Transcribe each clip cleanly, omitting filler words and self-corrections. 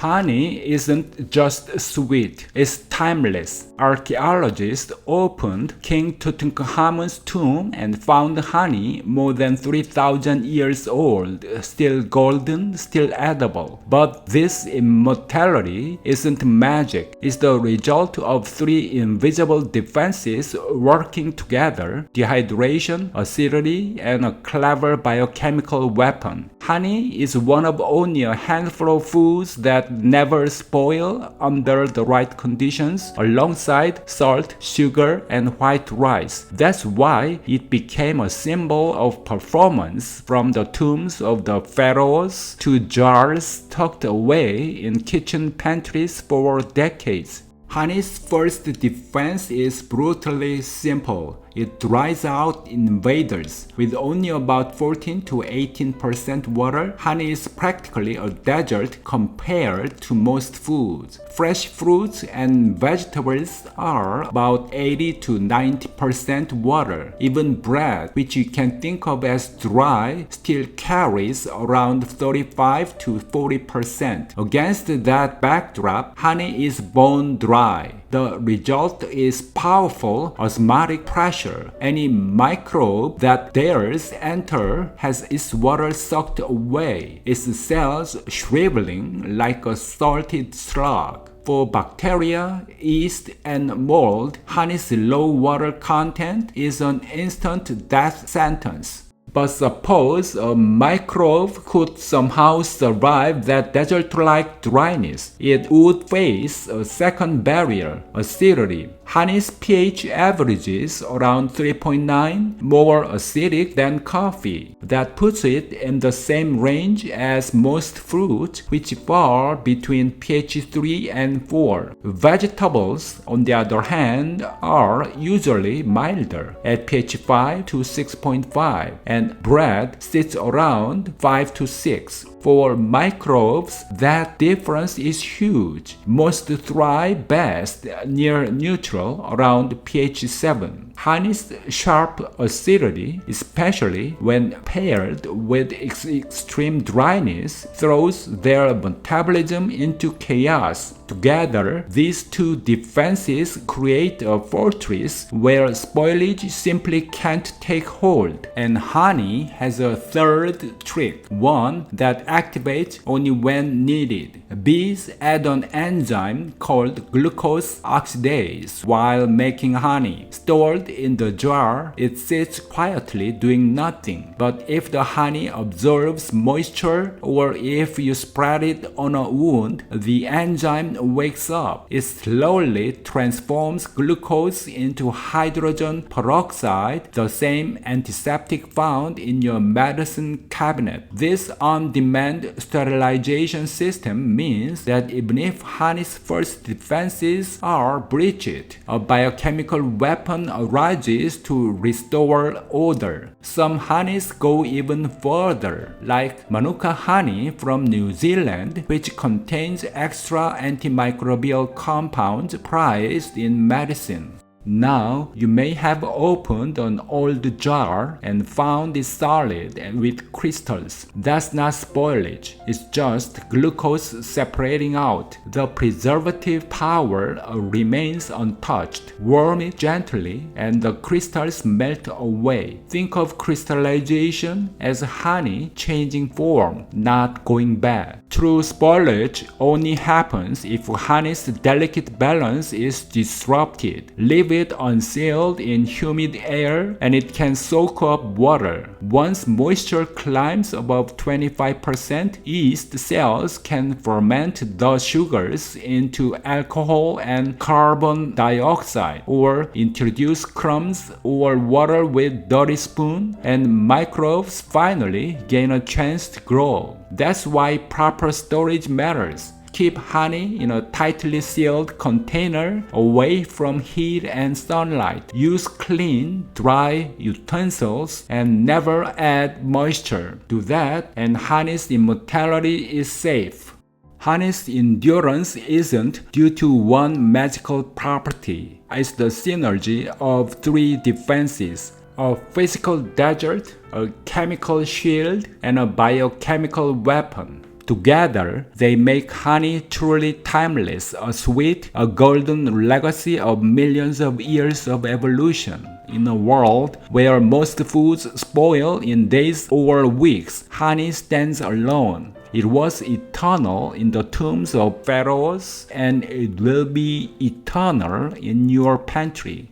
Honey isn't just sweet, it's timeless. Archaeologists opened King Tutankhamun's tomb and found honey more than 3,000 years old, still golden, still edible. But this immortality isn't magic, it's the result of three invisible defenses working together: dehydration, acidity, and a clever biochemical weapon. Honey is one of only a handful of foods that never spoil under the right conditions, alongside salt, sugar, and white rice. That's why it became a symbol of performance, from the tombs of the pharaohs to jars tucked away in kitchen pantries for decades. Honey's first defense is brutally simple. It dries out invaders. With only about 14 to 18% water, honey is practically a desert compared to most foods. Fresh fruits and vegetables are about 80 to 90% water. Even bread, which you can think of as dry, still carries around 35 to 40%. Against that backdrop, honey is bone dry. The result is powerful osmotic pressure. Any microbe that dares enter has its water sucked away, its cells shriveling like a salted slug. For bacteria, yeast, and mold, honey's low water content is an instant death sentence. But suppose a microbe could somehow survive that desert-like dryness. It would face a second barrier, acidity. Honey's pH averages around 3.9, more acidic than coffee. That puts it in the same range as most fruits, which fall between pH 3 and 4. Vegetables, on the other hand, are usually milder, at pH 5 to 6.5, and bread sits around 5 to 6. For microbes, that difference is huge. Most thrive best near neutral, around pH 7. Honey's sharp acidity, especially when paired with extreme dryness, throws their metabolism into chaos. Together, these two defenses create a fortress where spoilage simply can't take hold. And honey has a third trick, one that activates only when needed. Bees add an enzyme called glucose oxidase while making honey. Stored in the jar, it sits quietly doing nothing. But if the honey absorbs moisture, or if you spread it on a wound, the enzyme wakes up. It slowly transforms glucose into hydrogen peroxide, the same antiseptic found in your medicine cabinet. This on-demand sterilization system means that even if honey's first defenses are breached, a biochemical weapon arises to restore order. Some honeys go even further, like Manuka honey from New Zealand, which contains extra antimicrobial compounds prized in medicine. Now, you may have opened an old jar and found it solid and with crystals. That's not spoilage, it's just glucose separating out. The preservative power remains untouched. Warm it gently and the crystals melt away. Think of crystallization as honey changing form, not going bad. True spoilage only happens if honey's delicate balance is disrupted. Leave it unsealed in humid air and it can soak up water. Once moisture climbs above 25%, yeast cells can ferment the sugars into alcohol and carbon dioxide, or introduce crumbs or water with dirty spoon, and microbes finally gain a chance to grow. That's why proper storage matters. Keep honey in a tightly sealed container away from heat and sunlight. Use clean, dry utensils and never add moisture. Do that and honey's immortality is safe. Honey's endurance isn't due to one magical property. It's the synergy of three defenses: a physical desert, a chemical shield, and a biochemical weapon. Together, they make honey truly timeless, a sweet, a golden legacy of millions of years of evolution. In a world where most foods spoil in days or weeks, honey stands alone. It was eternal in the tombs of pharaohs, and it will be eternal in your pantry.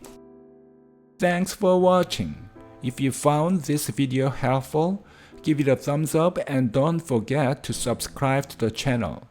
Thanks for watching. If you found this video helpful, give it a thumbs up and don't forget to subscribe to the channel.